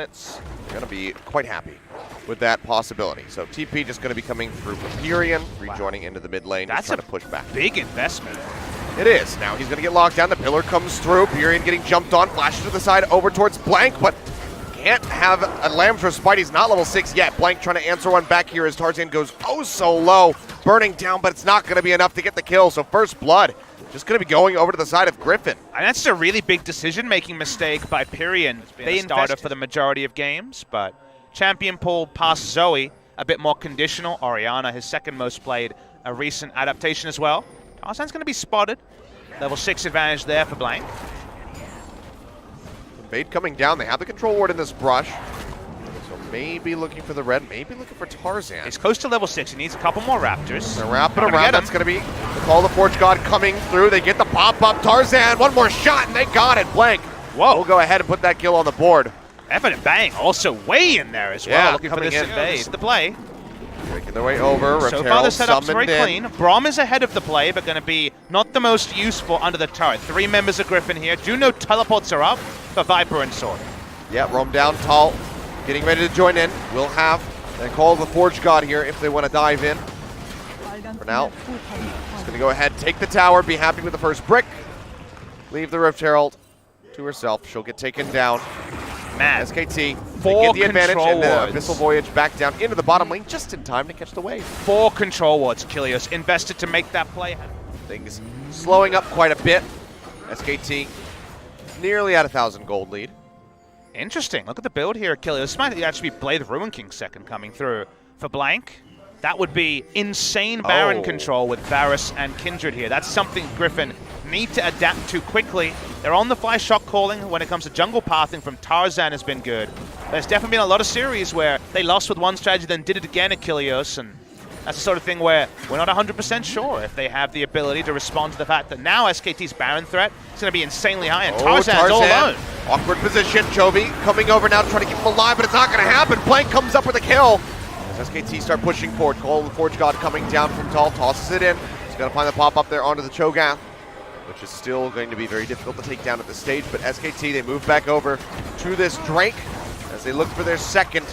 minutes. Going to be quite happy with that possibility. So TP just going to be coming through for Pyrian, rejoining into the mid lane. That's trying to push back. Big investment. It is. Now he's going to get locked down. The pillar comes through. Pyrian getting jumped on, flashes to the side over towards Blank, but can't have a Lamb's Respite. He's not level 6 yet. Blank trying to answer one back here as Tarzan goes oh so low, burning down, but it's not going to be enough to get the kill. So first blood just going to be going over to the side of Griffin. And that's a really big decision-making mistake by Pyrian. They started for the majority of games, but champion pool past Zoe, a bit more conditional. Orianna, his second most played, a recent adaptation as well. Tarzan's going to be spotted. Level 6 advantage there for Blank. Bait coming down. They have the control ward in this brush. So maybe looking for the red, maybe looking for Tarzan. He's close to level 6. He needs a couple more Raptors. They're wrapping around. That's going to be the Call of the Forge God coming through. They get the pop-up. Tarzan, one more shot, and they got it. Blank. Whoa. We'll go ahead and put that kill on the board. Evan and Bang also way in there as well, looking for this invade. The play. Making their way over. So far the setup's very clean. Braum is ahead of the play, but going to be not the most useful under the turret. 3 members of Griffin here. Do know teleports are up for Viper and Sword. Yeah, roam down tall. Getting ready to join in. We'll have the Call of the Forge God here if they want to dive in. For now, just going to go ahead, take the tower, be happy with the first brick. Leave the Rift Herald to herself. She'll get taken down. Man, SKT, 4 get the advantage, and the wards. Abyssal Voyage back down into the bottom lane just in time to catch the wave. 4 control wards, Kilios invested to make that play. Things slowing up quite a bit. SKT nearly at 1,000 gold lead. Interesting. Look at the build here, Kilios. This might actually be Blade of Ruin King second coming through for Blank. That would be insane Baron control with Varus and Kindred here. That's something Griffin need to adapt to quickly. They're on the fly shot calling when it comes to jungle pathing from Tarzan has been good. There's definitely been a lot of series where they lost with one strategy, then did it again at Kilios, and that's the sort of thing where we're not 100% sure if they have the ability to respond to the fact that now SKT's Baron threat is going to be insanely high, and Tarzan's all alone. Awkward position. Chovy coming over now to try to keep him alive, but it's not going to happen. Blank comes up with a kill. As SKT start pushing forward, Call of the Forge God coming down from tall, tosses it in. He's going to find the pop-up there onto the Cho'Gath, which is still going to be very difficult to take down at this stage, but SKT, they move back over to this Drake as they look for their second.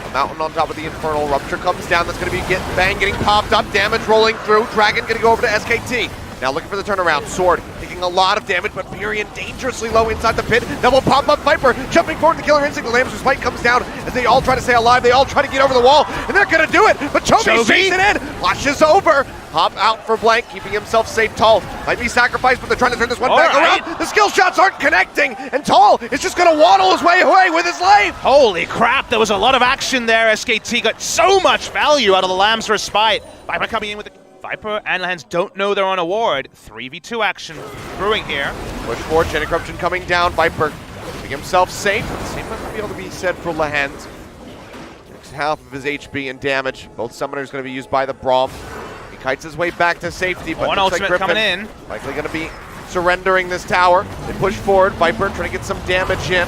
A mountain on top of the Infernal. Rupture comes down. That's going to be Bang getting popped up. Damage rolling through. Dragon going to go over to SKT. Now looking for the turnaround. Sword taking a lot of damage, but Pyrian dangerously low inside the pit. Double pop-up Viper jumping forward. The Killer Instinct. The Lamb's Respite comes down as they all try to stay alive. They all try to get over the wall, and they're going to do it, but Chovy shakes it in. Flashes over. Pop out for Blank, keeping himself safe. Tall might be sacrificed, but they're trying to turn this one back around. The skill shots aren't connecting, and Tall is just going to waddle his way away with his life. Holy crap, there was a lot of action there. SKT got so much value out of the Lamb's Respite. Viper coming in with the Viper and Lance don't know they're on a ward. 3v2 action brewing here. Push forward, Chain of Corruption coming down. Viper keeping himself safe. Same might be able to be said for Lehans. Next half of his HP and damage. Both summoners going to be used by the Braum. He kites his way back to safety, but one looks ultimate like Griffin coming in. likely going to be surrendering this tower. They push forward. Viper trying to get some damage in.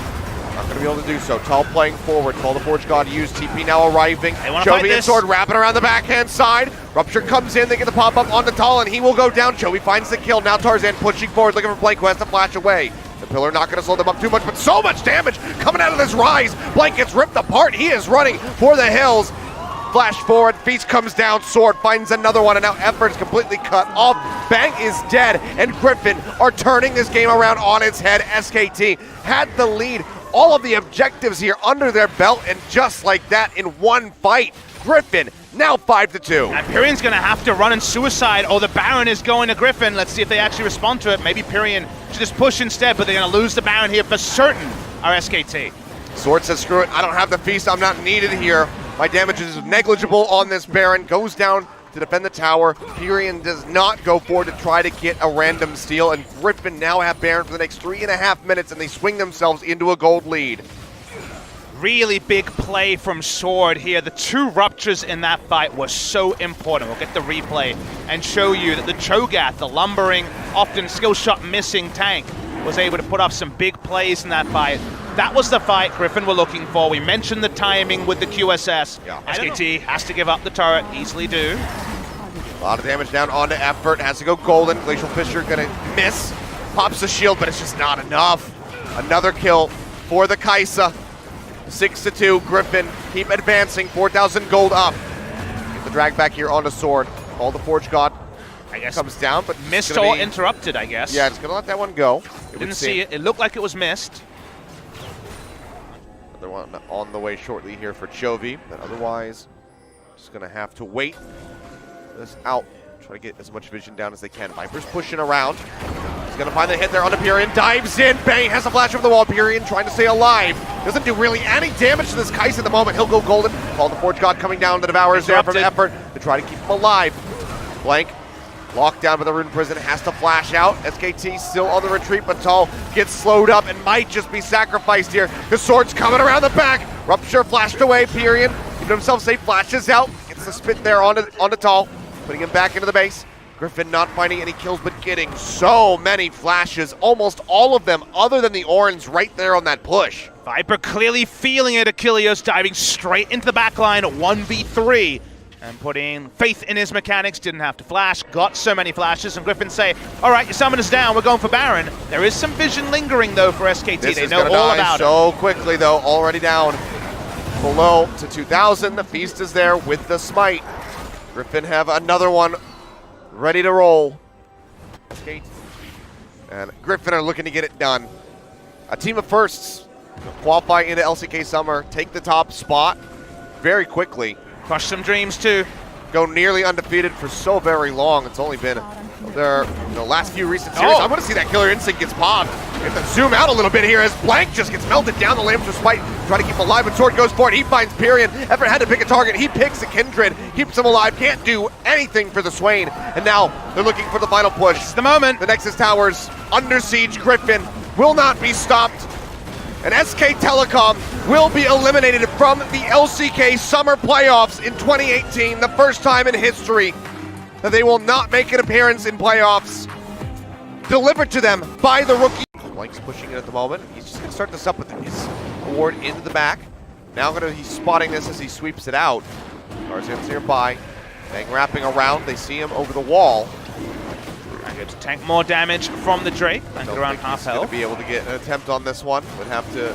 Not going to be able to do so. Tall playing forward. Call the Forge God used. TP now arriving. Chovy and Sword wrapping around the backhand side. Rupture comes in. They get the pop-up onto Tall, and he will go down. Chovy finds the kill. Now Tarzan pushing forward, looking for Blank, who has to flash away. The pillar not going to slow them up too much, but so much damage coming out of this rise. Blank gets ripped apart. He is running for the hills. Flash forward, Feast comes down, Sword finds another one, and now effort is completely cut off. Bang is dead, and Griffin are turning this game around on its head. SKT had the lead, all of the objectives here under their belt, and just like that in one fight, Griffin now 5-2. And Pyrian's going to have to run and suicide, or the Baron is going to Griffin. Let's see if they actually respond to it. Maybe Pyrian should just push instead, but they're going to lose the Baron here for certain, our SKT. Sword says, screw it, I don't have the Feast, I'm not needed here. My damage is negligible on this Baron. Goes down to defend the tower. Pyrian does not go forward to try to get a random steal, and Griffin now have Baron for the next 3.5 minutes, and they swing themselves into a gold lead. Really big play from Sword here. The 2 ruptures in that fight were so important. We'll get the replay and show you that the Cho'Gath, the lumbering, often skill shot missing tank, was able to put up some big plays in that fight. That was the fight Griffin were looking for. We mentioned the timing with the QSS. Yeah. SKT has to give up the turret, easily do. A lot of damage down onto effort, has to go golden. Glacial Fissure gonna miss. Pops the shield, but it's just not enough. Another kill for the Kaisa. 6-2. Griffin keep advancing. 4,000 gold up. Get the drag back here onto Sword. All the Forge God, I guess, comes down, but missed or interrupted, I guess. Yeah, it's going to let that one go. Didn't see it. It looked like it was missed. Another one on the way shortly here for Chovy, but otherwise, just going to have to wait this out. Try to get as much vision down as they can. Viper's pushing around. He's going to find the hit there on Pyrian. Dives in. Bang. Has a flash over the wall. Pyrian trying to stay alive. Doesn't do really any damage to this Kais at the moment. He'll go golden. Call the Forge God coming down to devour his there from effort to try to keep him alive. Blank. Locked down by the Rune Prison. Has to flash out. SKT still on the retreat, but Tall gets slowed up and might just be sacrificed here. The Sword's coming around the back. Rupture flashed away. Pyrian, keeping himself safe, flashes out. Gets the spit there onto Tall. Putting him back into the base. Griffin not finding any kills, but getting so many flashes. Almost all of them, other than the Orns, right there on that push. Viper clearly feeling it. Achilles diving straight into the backline, 1v3. And putting faith in his mechanics. Didn't have to flash. Got so many flashes. And Griffin say, all right, your summoner's down. We're going for Baron. There is some vision lingering, though, for SKT. They know all about it. So quickly, though. Already down below to 2,000. The Feast is there with the Smite. Griffin have another one ready to roll. And Griffin are looking to get it done. A team of firsts qualify into LCK Summer, take the top spot very quickly. Crush some dreams too. Go nearly undefeated for so very long. It's only been their last few recent series. I want to see that Killer Instinct gets popped. We have to zoom out a little bit here as Blank just gets melted down. The Lambs with Spite, try to keep him alive, but Sword goes for it. He finds Pyrian. Effort had to pick a target. He picks a Kindred, keeps him alive, can't do anything for the Swain. And now they're looking for the final push. It's the moment. The Nexus Towers under siege. Griffin will not be stopped. And SK Telecom will be eliminated from the LCK Summer Playoffs in 2018, the first time in history that they will not make an appearance in playoffs. Delivered to them by the rookie. Blank's pushing it at the moment. He's just going to start this up with his ward into the back. Now he's spotting this as he sweeps it out. Tarzan's nearby. Bang wrapping around. They see him over the wall. Good to tank more damage from the Drake. And around half health. Going to be able to get an attempt on this one. Would have to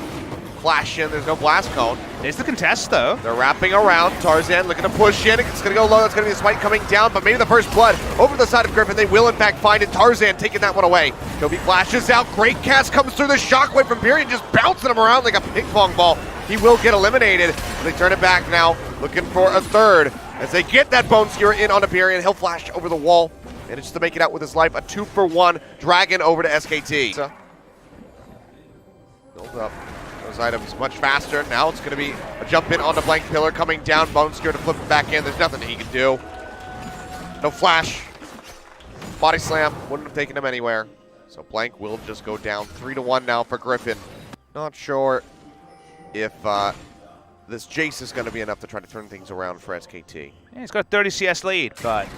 flash in. There's no blast cone. There's the contest though. They're wrapping around. Tarzan looking to push in. It's going to go low. That's going to be a Smite coming down, but maybe the first blood over the side of Griffin. They will in fact find it. Tarzan taking that one away. Kobe flashes out. Great cast comes through. The shockwave from Pyrian just bouncing him around like a ping pong ball. He will get eliminated. They turn it back now, looking for a third. As they get that Bone Skewer in on Pyrian, he'll flash over the wall. Manages to make it out with his life. A 2-for-1 Dragon over to SKT. Build up those items much faster. Now it's going to be a jump in onto Blank Pillar coming down. Bone Skewer to flip it back in. There's nothing he can do. No flash. Body slam. Wouldn't have taken him anywhere. So Blank will just go down 3-1 now for Griffin. Not sure if this Jace is going to be enough to try to turn things around for SKT. Yeah, he's got a 30 CS lead, but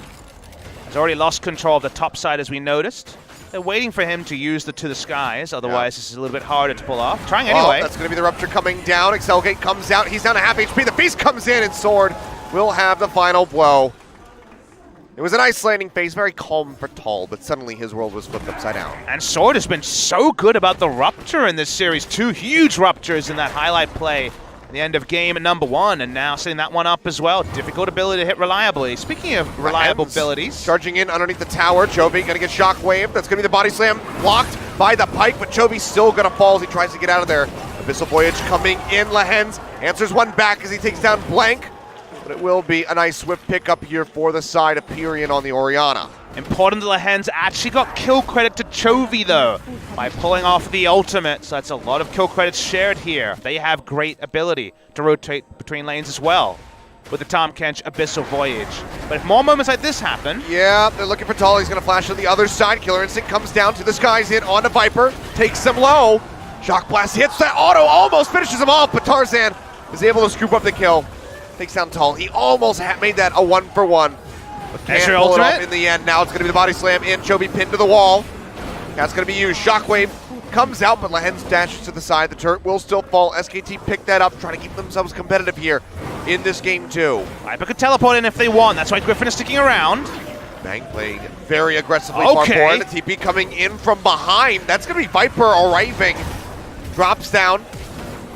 has already lost control of the top side as we noticed. They're waiting for him to use the To the Skies, otherwise this is a little bit harder to pull off. Trying anyway. That's going to be the Rupture coming down. Accelerate comes out. He's down to half HP. The Feast comes in and Sword will have the final blow. It was an isolating phase, very calm for Tall, but suddenly his world was flipped upside down. And Sword has been so good about the Rupture in this series. 2 huge Ruptures in that highlight play. The end of game number 1, and now setting that one up as well. Difficult ability to hit reliably. Speaking of reliable abilities. Charging in underneath the tower. Chovy gonna get shockwave. That's gonna be the body slam blocked by the pike, but Chovy's still gonna fall as he tries to get out of there. Abyssal Voyage coming in. Lehens answers one back as he takes down Blank, but it will be a nice swift pickup here for the side of Pyrian on the Orianna. Important that Lehens actually got kill credit to Chovy though, by pulling off the ultimate, so that's a lot of kill credits shared here. They have great ability to rotate between lanes as well, with the Tahm Kench Abyssal Voyage. But if more moments like this happen... Yeah, they're looking for Tall. He's going to flash to the other side. Killer Instinct comes down to the skies in onto Viper, takes him low. Shock Blast hits that auto, almost finishes him off, but Tarzan is able to scoop up the kill. Takes down Tall. He almost made that a 1-for-1. But can't pull it off in the end. Now it's going to be the body slam in. Chovy pinned to the wall. That's going to be used. Shockwave comes out, but Lehens dashes to the side. The turret will still fall. SKT pick that up, trying to keep themselves competitive here in this game too. Viper could teleport in if they want. That's why Griffin is sticking around. Bang playing very aggressively far forward. The TP coming in from behind. That's going to be Viper arriving. Drops down.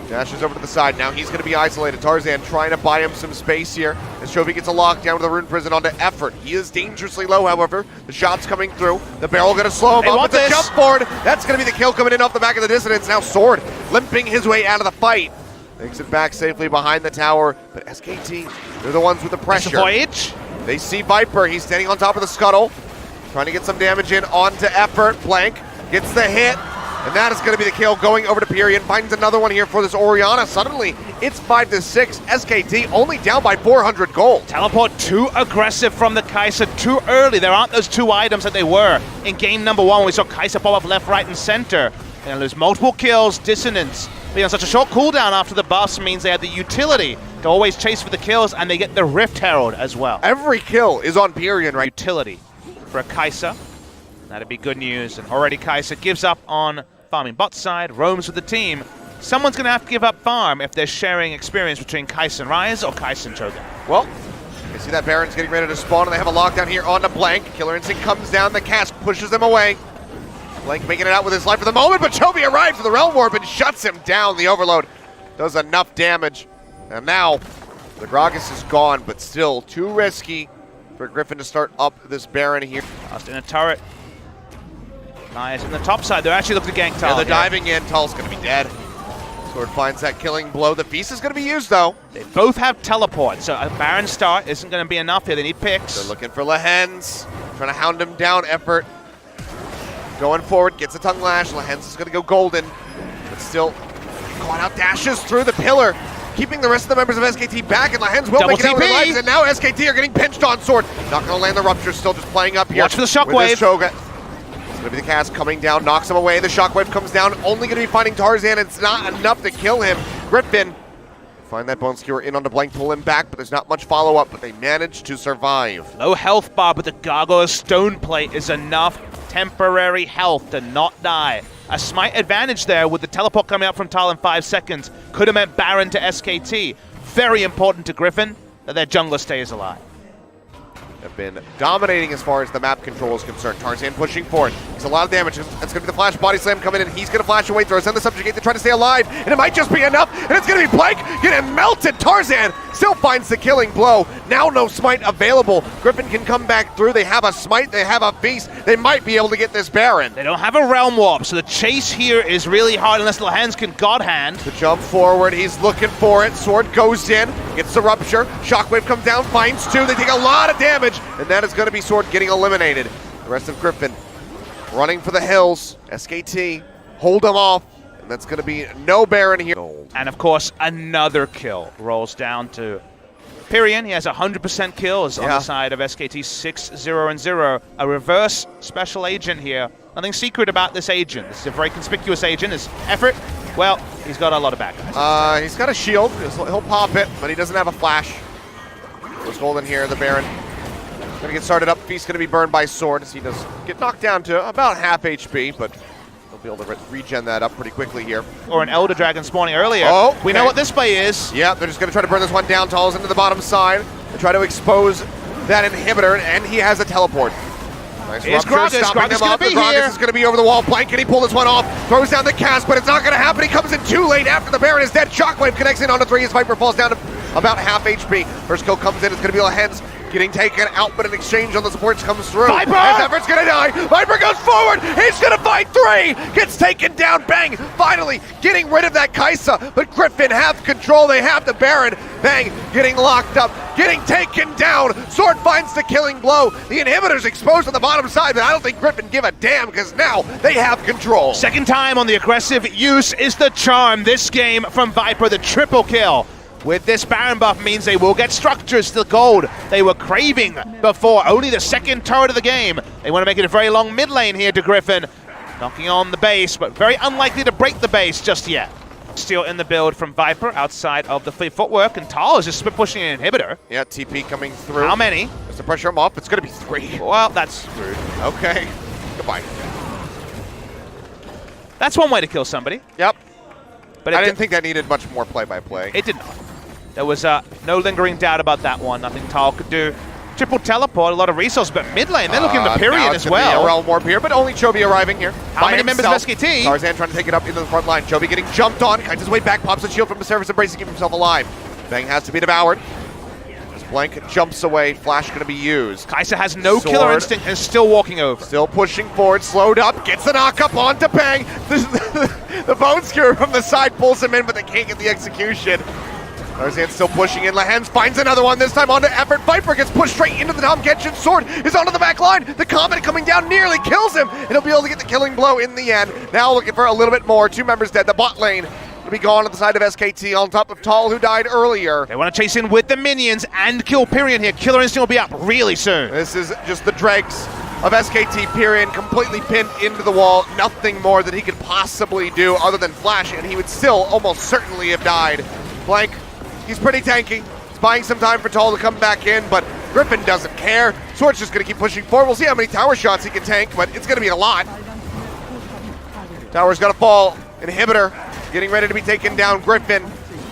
Dashes over to the side. Now he's going to be isolated. Tarzan trying to buy him some space here. As Chovy gets a lockdown with the Rune Prison onto Effort. He is dangerously low, however. The shot's coming through. The barrel going to slow him up. It's a jump forward. That's going to be the kill coming in off the back of the Dissonance. Now Sword limping his way out of the fight. Makes it back safely behind the tower. But SKT, they're the ones with the pressure. Voyage. They see Viper. He's standing on top of the scuttle. Trying to get some damage in onto Effort. Blank gets the hit. And that is going to be the kill going over to Pyrian. Finds another one here for this Orianna. Suddenly, it's 5-6. SKT only down by 400 gold. Teleport too aggressive from the Kai'Sa too early. There aren't those two items that they were in game number 1 when we saw Kai'Sa pop up left, right, and center. And lose multiple kills, Dissonance. Being on such a short cooldown after the buffs means they had the utility to always chase for the kills, and they get the Rift Herald as well. Every kill is on Pyrian, right? Utility for a Kai'Sa. That'd be good news. And already Kai'Sa gives up on farming bot side, roams with the team. Someone's going to have to give up farm if they're sharing experience between Kai'Sa and Ryze or Kai'Sa and Cho'Gath. Well, you see that Baron's getting ready to spawn, and they have a lockdown here onto Blank. Killer Instinct comes down, the cask pushes them away. Blank making it out with his life for the moment, but Chovy arrives with the Realm Warp and shuts him down. The Overload does enough damage. And now, the Gragas is gone, but still too risky for Griffin to start up this Baron here. Lost in a turret. Nice. In the top side, they're actually looking to gank Tal. Yeah, they're diving in. Tal's going to be dead. Sword finds that killing blow. The Feast is going to be used, though. They both have teleport, so a Baron start isn't going to be enough here. They need picks. They're looking for Lehens. Trying to hound him down. Effort. Going forward. Gets a tongue lash. Lehens is going to go golden. But still, caught out, dashes through the pillar. Keeping the rest of the members of SKT back, and Lehens will make it out with their lives. And now SKT are getting pinched on Sword. Not going to land the Rupture. Still just playing up here. Watch for the shockwave. Going to be the cast coming down, knocks him away. The shockwave comes down, only going to be finding Tarzan. It's not enough to kill him. Griffin find that Bone Skewer in onto Blank, pull him back, but there's not much follow-up, but they manage to survive. Low health bar, but the Gargoyle Stone Plate is enough temporary health to not die. A smite advantage there with the teleport coming up from Tal in 5 seconds. Could have meant Baron to SKT. Very important to Griffin that their jungler stays alive. Have been dominating as far as the map control is concerned. Tarzan pushing forward. It's a lot of damage. It's going to be the flash body slam coming in. He's going to flash away, throws on the subjugate to try to stay alive, and it might just be enough, and it's going to be Blank getting melted. Tarzan still finds the killing blow. Now no smite available. Griffin can come back through. They have a smite. They have a feast. They might be able to get this Baron. They don't have a Realm Warp, so the chase here is really hard unless Lehens can God Hand. The jump forward. He's looking for it. Sword goes in. Gets the Rupture. Shockwave comes down. Finds 2. They take a lot of damage, and that is going to be Sword getting eliminated. The rest of Griffin running for the hills. SKT hold them off, and that's going to be no Baron here. And of course, another kill rolls down to Pyrian. He has 100% kills on the side of SKT, 6-0-0. A reverse special agent here. Nothing secret about this agent. This is a very conspicuous agent. His effort, well, he's got a lot of bad guys. He's got a shield. He'll pop it, but he doesn't have a flash. Goes golden here, the Baron. Gonna get started up. Feast's gonna be burned by Sword as he does get knocked down to about half HP, but he'll be able to regen that up pretty quickly here. Or an Elder Dragon spawning earlier. Oh, okay. We know what this play is. Yeah, they're just gonna try to burn this one down. Tal's into the bottom side. They try to expose that inhibitor, and he has a teleport. Nice Rupture, stopping them off. The Gragas is gonna be over the wall. Blank, and he pull this one off. Throws down the cast, but it's not gonna happen. He comes in too late after the Baron is dead. Shockwave connects in onto 3. His Viper falls down to about half HP. First kill comes in. It's gonna be Lehens getting taken out, but an exchange on the supports comes through. Viper! And Effort's gonna die. Viper goes forward. He's gonna fight 3. Gets taken down. Bang! Finally getting rid of that Kai'Sa, but Griffin have control. They have the Baron. Bang! Getting locked up. Getting taken down. Sword finds the killing blow. The inhibitor's exposed on the bottom side, but I don't think Griffin give a damn because now they have control. Second time on the aggressive use is the charm this game from Viper, the triple kill. With this Baron buff means they will get structures to the gold they were craving before. Only the second turret of the game. They want to make it a very long mid lane here to Griffin. Knocking on the base, but very unlikely to break the base just yet. Still in the build from Viper outside of the footwork, and Tal is just pushing an inhibitor. Yeah, TP coming through. How many? There's the pressure him off. It's going to be 3. Well, that's rude. Okay. Goodbye. That's one way to kill somebody. Yep. But I didn't think that needed much more play-by-play. It did not. There was no lingering doubt about that one. Nothing Tal could do. Triple teleport, a lot of resources, but mid lane, they're looking to period as well. A realm warp here, but only Chovy arriving here. How many members of SKT? Tarzan trying to take it up into the front line. Chovy getting jumped on, kites his way back, pops a shield from the surface, embracing, keeping himself alive. Bang has to be devoured. As Blank jumps away, flash going to be used. Kai'Sa has no killer instinct and is still walking over. Still pushing forward, slowed up, gets the knock up onto Bang. The bone skewer from the side pulls him in, but they can't get the execution. Tarzan still pushing in. Lehens finds another one, this time onto Effort. Viper gets pushed straight into the Tom Genshin. Sword is onto the back line. The Comet coming down nearly kills him, and he'll be able to get the killing blow in the end. Now looking for a little bit more. 2 members dead. The bot lane will be gone on the side of SKT on top of Tall, who died earlier. They want to chase in with the minions and kill Pyrian here. Killer Instinct will be up really soon. This is just the dregs of SKT. Pyrian completely pinned into the wall. Nothing more that he could possibly do other than flash, and he would still almost certainly have died. Blank, he's pretty tanky. He's buying some time for Tall to come back in, but Griffin doesn't care. Sword's just going to keep pushing forward. We'll see how many tower shots he can tank, but it's going to be a lot. Tower's going to fall. Inhibitor getting ready to be taken down. Griffin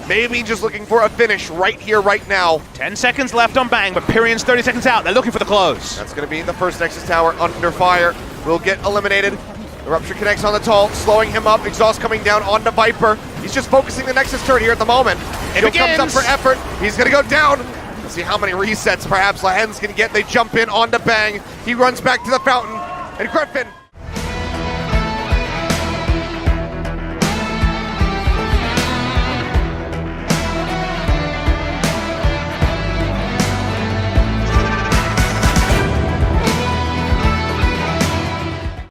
maybe just looking for a finish right here, right now. 10 seconds left on Bang, but Pyrian's 30 seconds out. They're looking for the close. That's going to be the first Nexus Tower under fire. Will get eliminated. The Rupture connects on the Tall, slowing him up. Exhaust coming down onto Viper. He's just focusing the Nexus turret here at the moment. Shield comes up for Effort. He's going to go down. Let's see how many resets perhaps Lehens can get. They jump in onto Bang. He runs back to the fountain, and Griffin